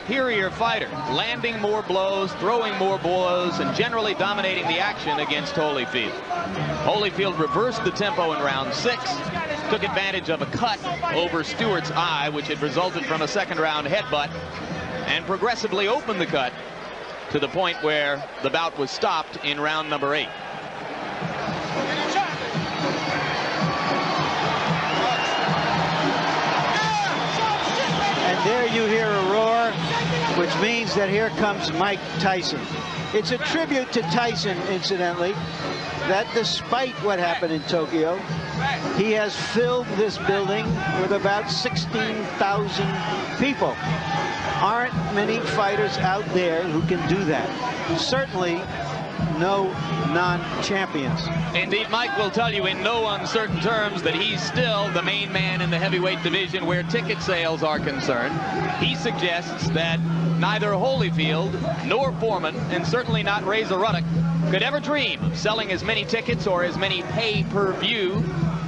superior fighter, landing more blows, throwing more blows, and generally dominating the action against Holyfield. Holyfield reversed the tempo in round 6, took advantage of a cut over Stewart's eye, which had resulted from a second-round headbutt, and progressively opened the cut to the point where the bout was stopped in round number 8. And there you hear a roar, which means that here comes Mike Tyson. It's a tribute to Tyson, incidentally, that despite what happened in Tokyo, he has filled this building with about 16,000 people. Aren't many fighters out there who can do that. Certainly no non-champions. Indeed, Mike will tell you in no uncertain terms that he's still the main man in the heavyweight division where ticket sales are concerned. He suggests that neither Holyfield nor Foreman, and certainly not Razor Ruddock, could ever dream of selling as many tickets or as many pay-per-view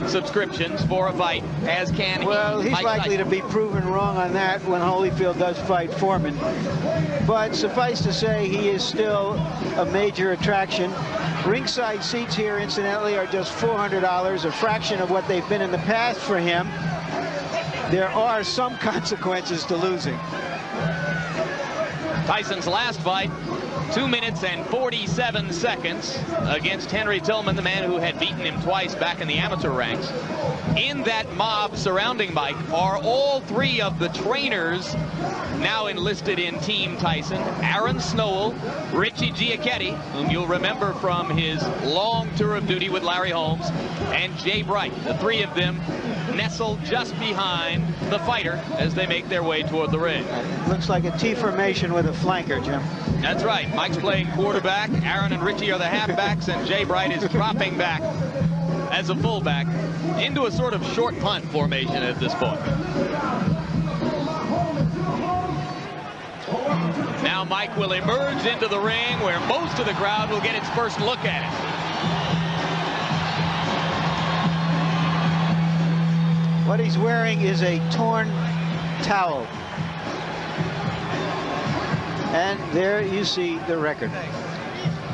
subscriptions for a fight as can he. Well, he's Mike likely Tyson. to be proven wrong on that when Holyfield does fight Foreman. But suffice to say, he is still a major attraction. Ringside seats here, incidentally, are just $400, a fraction of what they've been in the past for him. There are some consequences to losing. Tyson's last fight, 2 minutes and 47 seconds against Henry Tillman, the man who had beaten him twice back in the amateur ranks. In that mob surrounding Mike are all 3 of the trainers now enlisted in Team Tyson: Aaron Snowell, Richie Giacchetti, whom you'll remember from his long tour of duty with Larry Holmes, and Jay Bright. The 3 of them nestled just behind the fighter as they make their way toward the ring. Looks like a T formation with a flanker, Jim. That's right. Mike's playing quarterback. Aaron and Richie are the halfbacks, and Jay Bright is dropping back as a fullback into a sort of short punt formation at this point. Now Mike will emerge into the ring where most of the crowd will get its first look at it. What he's wearing is a torn towel. And there you see the record.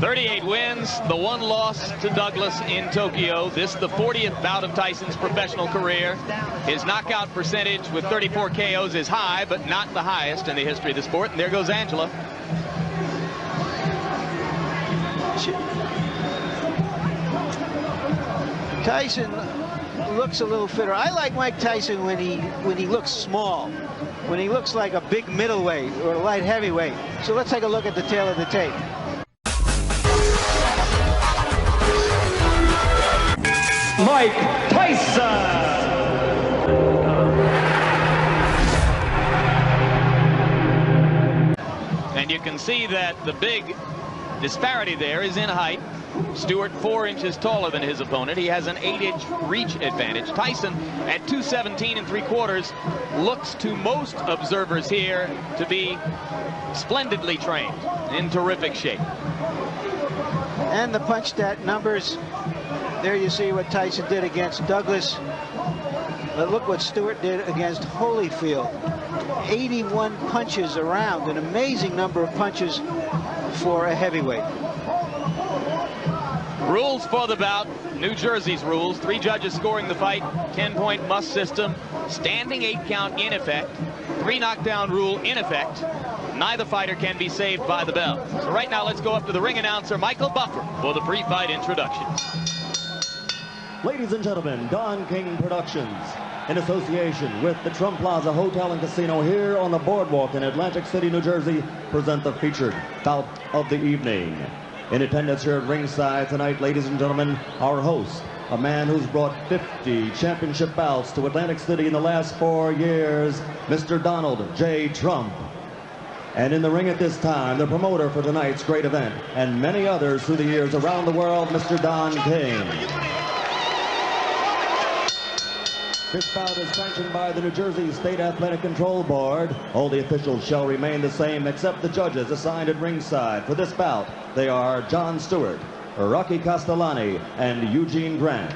38 wins, the 1 loss to Douglas in Tokyo. This the 40th bout of Tyson's professional career. His knockout percentage with 34 KOs is high, but not the highest in the history of the sport. And there goes Angela. Tyson looks a little fitter. I like Mike Tyson when he looks small, when he looks like a big middleweight or a light heavyweight. So let's take a look at the tail of the tape. Mike Taison. And you can see that the big disparity there is in height. Stewart 4 inches taller than his opponent. He has an 8-inch reach advantage. Tyson at 217 3/4 looks to most observers here to be splendidly trained, in terrific shape. And the punch stat numbers. There you see what Tyson did against Douglas. But look what Stewart did against Holyfield. 81 punches around, an amazing number of punches for a heavyweight. Rules for the bout, New Jersey's rules. 3 judges scoring the fight, 10-point must system, standing 8 count in effect, 3 knockdown rule in effect. Neither fighter can be saved by the bell. So right now let's go up to the ring announcer, Michael Buffer, for the pre-fight introduction. Ladies and gentlemen, Don King Productions, in association with the Trump Plaza Hotel and Casino here on the boardwalk in Atlantic City, New Jersey, present the featured bout of the evening. In attendance here at ringside tonight, ladies and gentlemen, our host, a man who's brought 50 championship bouts to Atlantic City in the last 4 years, Mr. Donald J. Trump. And in the ring at this time, the promoter for tonight's great event, and many others through the years around the world, Mr. Don King. This bout is sanctioned by the New Jersey State Athletic Control Board. All the officials shall remain the same except the judges assigned at ringside. For this bout, they are John Stewart, Rocky Castellani, and Eugene Grant.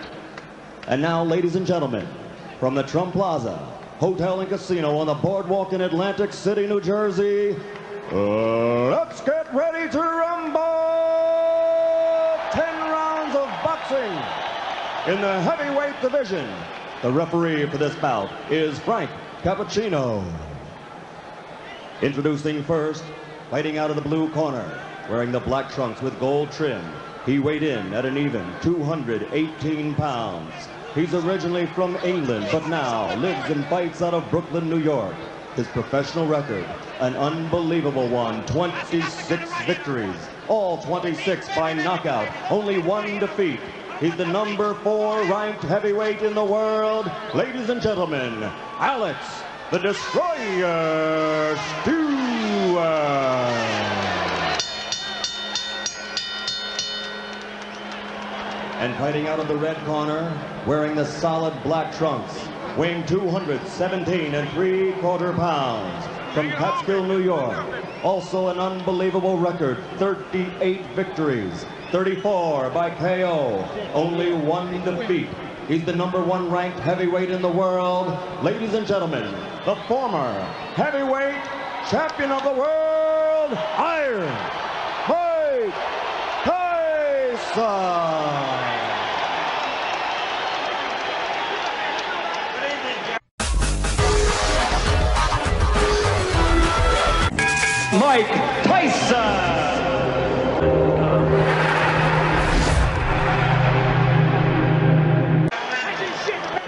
And now, ladies and gentlemen, from the Trump Plaza, Hotel and Casino on the boardwalk in Atlantic City, New Jersey. Let's get ready to rumble! 10 rounds of boxing in the heavyweight division. The referee for this bout is Frank Cappuccino. Introducing first, fighting out of the blue corner, wearing the black trunks with gold trim. He weighed in at an even 218 pounds. He's originally from England, but now lives and fights out of Brooklyn, New York. His professional record, an unbelievable one, 26 victories, all 26 by knockout, only 1 defeat. He's the #4 ranked heavyweight in the world. Ladies and gentlemen, Alex, the Destroyer Stewart. And fighting out of the red corner, wearing the solid black trunks, weighing 217 3/4 pounds, from Catskill, New York. Also an unbelievable record, 38 victories, 34 by KO, only 1 defeat. He's the #1 ranked heavyweight in the world. Ladies and gentlemen, the former heavyweight champion of the world, Iron Mike Taison. Mike Taison.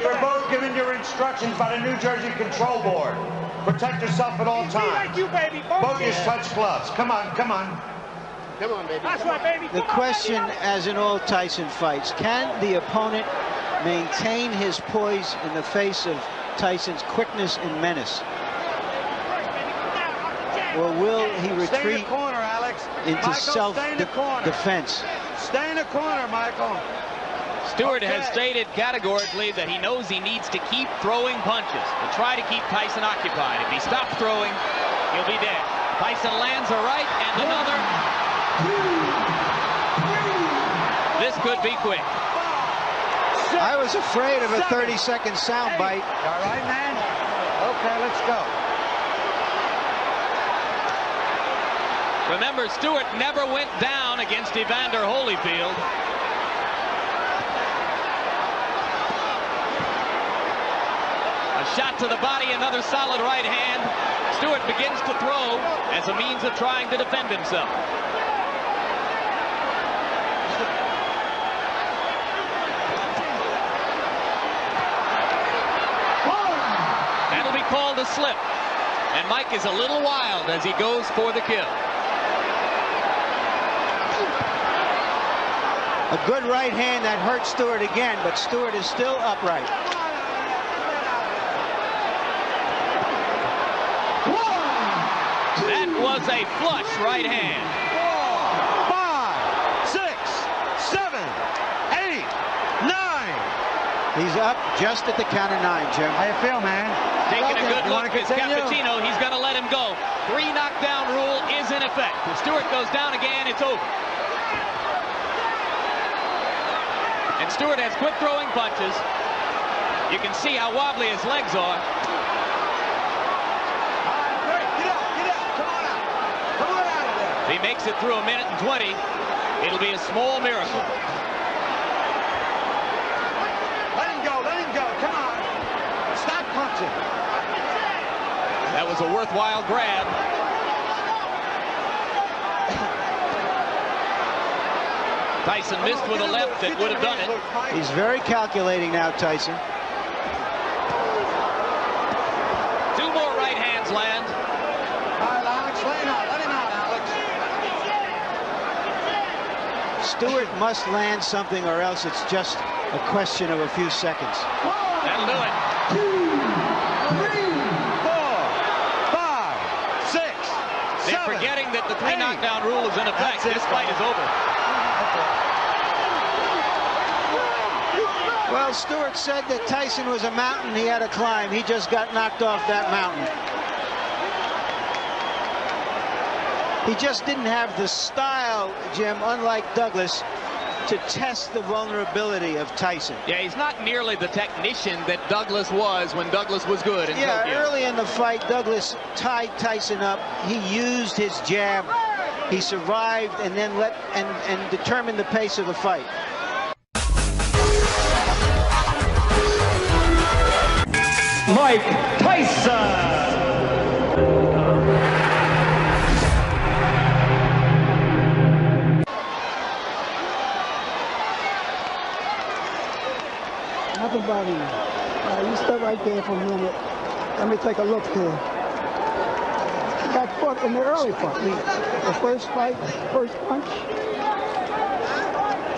You're both given your instructions by the New Jersey Control Board. Protect yourself at all times. Both your touch gloves. Come on, come on. Come on, baby. That's right, baby. The question, as in all Tyson fights, can the opponent maintain his poise in the face of Tyson's quickness and menace? Or will he retreat Stay in the corner, Alex. into self-defense? Stay in the corner, Michael. Stewart has stated categorically that he knows he needs to keep throwing punches to try to keep Tyson occupied. If he stops throwing, he'll be dead. Tyson lands a right and another. This could be quick. I was afraid of a 30-second soundbite. All right, man? Okay, let's go. Remember, Stewart never went down against Evander Holyfield. A shot to the body, another solid right hand. Stewart begins to throw as a means of trying to defend himself. That'll be called a slip. And Mike is a little wild as he goes for the kill. A good right hand that hurt Stewart again, but Stewart is still upright. That was a flush right hand. 4, 5, 6, 7, 8, 9. He's up just at the count of 9, Jim. How you feel, man? Taking a good You look wanna at continue? Cappuccino. He's going to let him go. 3 knockdown rule is in effect. If Stewart goes down again, it's over. And Stewart has quit throwing punches. You can see how wobbly his legs are. Get up. Come on out. Come on out of there. If he makes it through 1 minute and 20, it'll be a small miracle. Let him go. Come on. Stop punching. That was a worthwhile grab. Tyson missed with a left that would have done it. He's very calculating now, Tyson. 2 more right hands land. All right, Alex, let him out, Alex. Stewart must land something, or else it's just a question of a few seconds. That'll do it. 2, 3, 4, 5, 6, 7. They're forgetting that the 3 knockdown rule is in effect. This fight is over. Well, Stewart said that Tyson was a mountain he had to climb. He just got knocked off that mountain. He just didn't have the style, Jim, unlike Douglas, to test the vulnerability of Tyson. Yeah, he's not nearly the technician that Douglas was when Douglas was good in Tokyo. Early in the fight, Douglas tied Tyson up. He used his jab. He survived and then and determined the pace of the fight. Mike Tyson. Nothing bothering you. You stay right there for a minute. Let me take a look here. He got caught in the early fight. The first fight, first punch.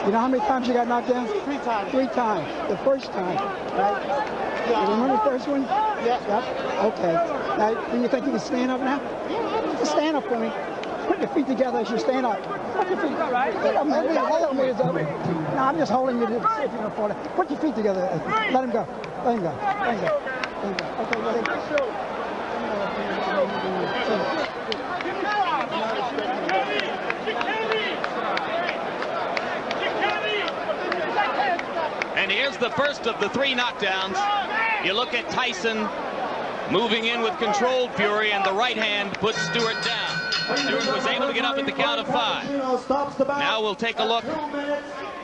You know how many times you got knocked down? 3 times. 3 times. The first time, right? You remember the first one? Yeah. Yep. Okay. Now, do you think you can stand up now? Just stand up for me. Put your feet together as you stand up. Put your feet together. No, I'm just holding you to see if you can afford it. Put your feet together. Let him go. Let him go. Let him go. Let him go. Okay, let him go. And here's the first of the 3 knockdowns. You look at Tyson moving in with controlled fury, and the right hand puts Stewart down. Stewart was able to get up at the count of 5. Now we'll take a look.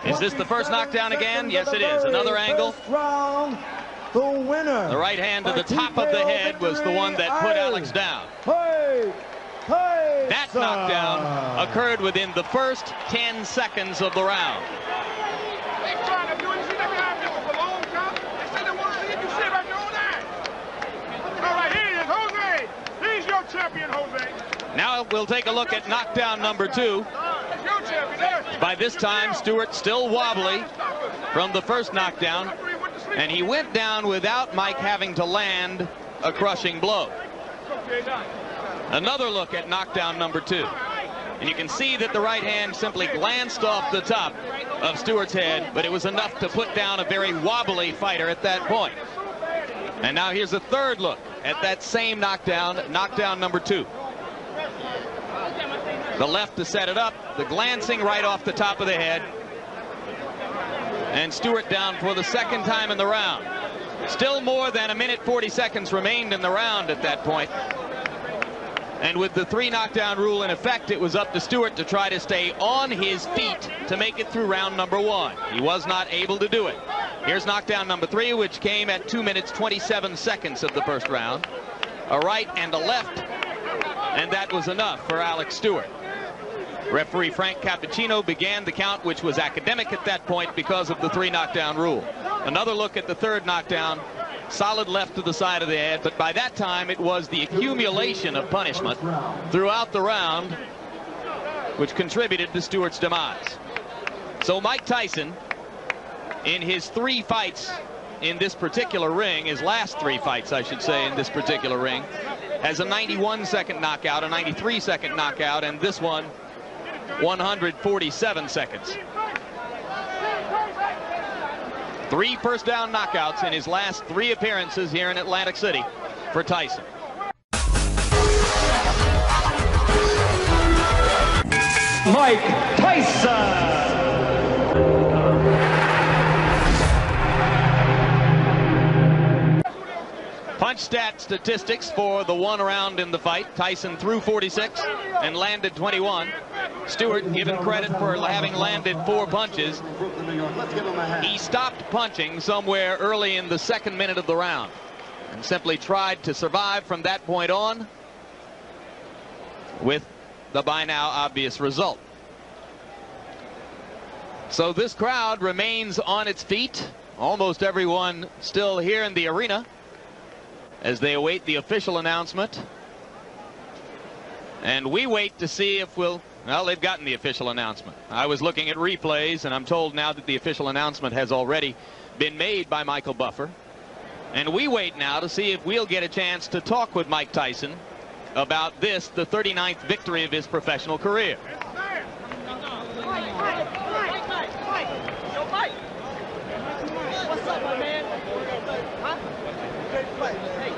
Is this the first knockdown again? Yes, it is. Another angle. The winner. The right hand to the top of the head was the one that put Alex down. That knockdown occurred within the first 10 seconds of the round. Champion, Jose. Now we'll take a look at knockdown number 2. By this time, Stewart still wobbly from the first knockdown, and he went down without Mike having to land a crushing blow. Another look at knockdown number 2. And you can see that the right hand simply glanced off the top of Stewart's head, but it was enough to put down a very wobbly fighter at that point. And now here's a third look at that same knockdown, knockdown number 2. The left to set it up, the glancing right off the top of the head. And Stewart down for the second time in the round. Still more than 1 minute 40 seconds remained in the round at that point. And with the 3 knockdown rule in effect, it was up to Stewart to try to stay on his feet to make it through round number 1. He was not able to do it. Here's knockdown number 3, which came at 2 minutes 27 seconds of the first round. A right and a left, and that was enough for Alex Stewart. Referee Frank Cappuccino began the count, which was academic at that point because of the 3 knockdown rule. Another look at the third knockdown. Solid left to the side of the head, but by that time it was the accumulation of punishment throughout the round which contributed to Stewart's demise. So Mike Tyson, in his 3 fights in this particular ring, his last 3 fights I should say in this particular ring, has a 91-second knockout, a 93-second knockout, and this one 147 seconds. 3 first-down knockouts in his last 3 appearances here in Atlantic City for Tyson. Mike Tyson. Punch stat statistics for the 1 round in the fight. Tyson threw 46 and landed 21. Stewart given credit for having landed 4 punches. He stopped punching somewhere early in the 2nd minute of the round and simply tried to survive from that point on with the by now obvious result. So this crowd remains on its feet. Almost everyone still here in the arena as they await the official announcement. And we wait to see if well, they've gotten the official announcement. I was looking at replays, and I'm told now that the official announcement has already been made by Michael Buffer. And we wait now to see if we'll get a chance to talk with Mike Tyson about this, the 39th victory of his professional career. What's up, my man? Huh? Great fight. Hey.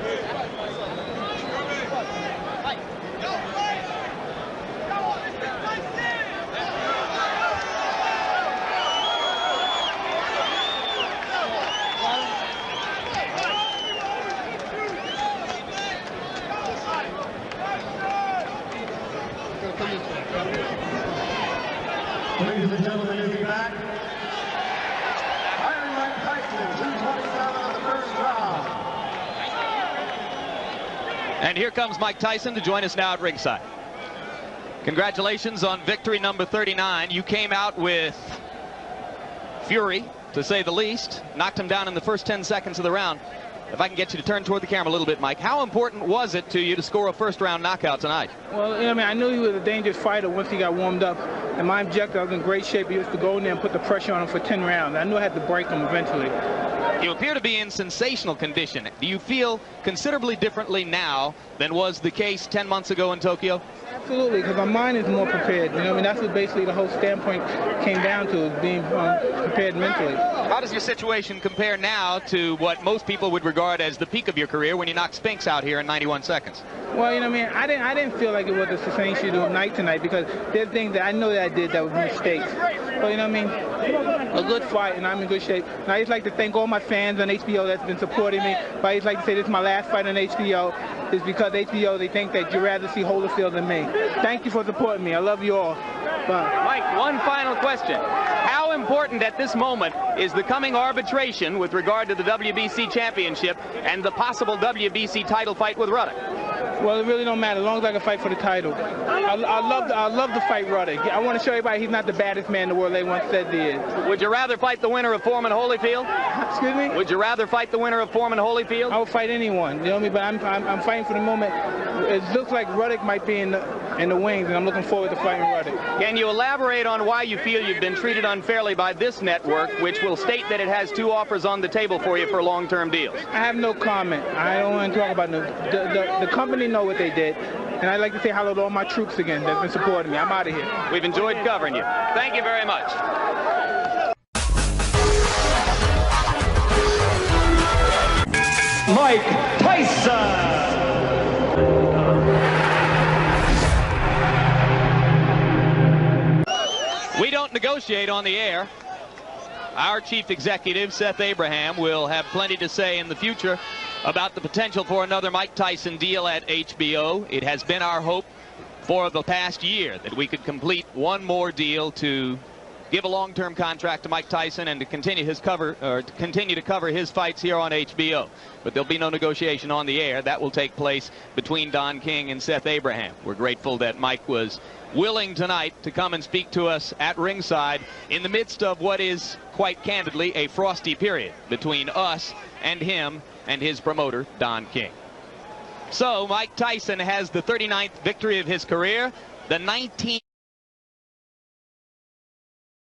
Ladies and gentlemen, you'll be back. Mike Tyson, 2:27 of the first round. And here comes Mike Tyson to join us now at ringside. Congratulations on victory number 39. You came out with fury, to say the least. Knocked him down in the first 10 seconds of the round. If I can get you to turn toward the camera a little bit, Mike, how important was it to you to score a first-round knockout tonight? Well, I mean, I knew he was a dangerous fighter once he got warmed up. And my objective, I was in great shape. He used to go in there and put the pressure on him for 10 rounds. I knew I had to break him eventually. You appear to be in sensational condition. Do you feel considerably differently now than was the case 10 months ago in Tokyo? Absolutely, because my mind is more prepared. You know, I mean, that's what basically the whole standpoint came down to, is being prepared mentally. How does your situation compare now to what most people would regard as the peak of your career when you knocked Spinks out here in 91 seconds? Well, you know, I mean, I didn't feel like it was a sensational night tonight, because there's things that I know that I did that was mistakes. So, you know what I mean? A good fight, and I'm in good shape. And I just like to thank all my fans on HBO that's been supporting me. But I just like to say this is my last fight on HBO. It's because HBO, they think that you'd rather see Holyfield than me. Thank you for supporting me. I love you all. Bye. Mike, one final question. How important at this moment is the coming arbitration with regard to the WBC championship and the possible WBC title fight with Ruddock? Well, it really don't matter as long as I can fight for the title. I love to fight Ruddock. I want to show everybody he's not the baddest man in the world they once said he is. Would you rather fight the winner of Foreman Holyfield? Excuse me? Would you rather fight the winner of Foreman Holyfield? I would fight anyone, you know what I mean? But I'm fighting for the moment. It looks like Ruddock might be in the wings, and I'm looking forward to fighting Ruddock. Can you elaborate on why you feel you've been treated unfairly by this network, which will state that it has 2 offers on the table for you for long-term deals? I have no comment. I don't want to talk about the company know what they did. And I'd like to say hello to all my troops again that's been supporting me. I'm out of here. We've enjoyed covering you. Thank you very much. Mike Tyson. We don't negotiate on the air. Our chief executive, Seth Abraham, will have plenty to say in the future about the potential for another Mike Tyson deal at HBO. It has been our hope for the past year that we could complete one more deal to give a long-term contract to Mike Tyson and to continue to cover his fights here on HBO. But there'll be no negotiation on the air. That will take place between Don King and Seth Abraham. We're grateful that Mike was willing tonight to come and speak to us at ringside in the midst of what is, quite candidly, a frosty period between us and him and his promoter, Don King. So Mike Tyson has the 39th victory of his career, the 19th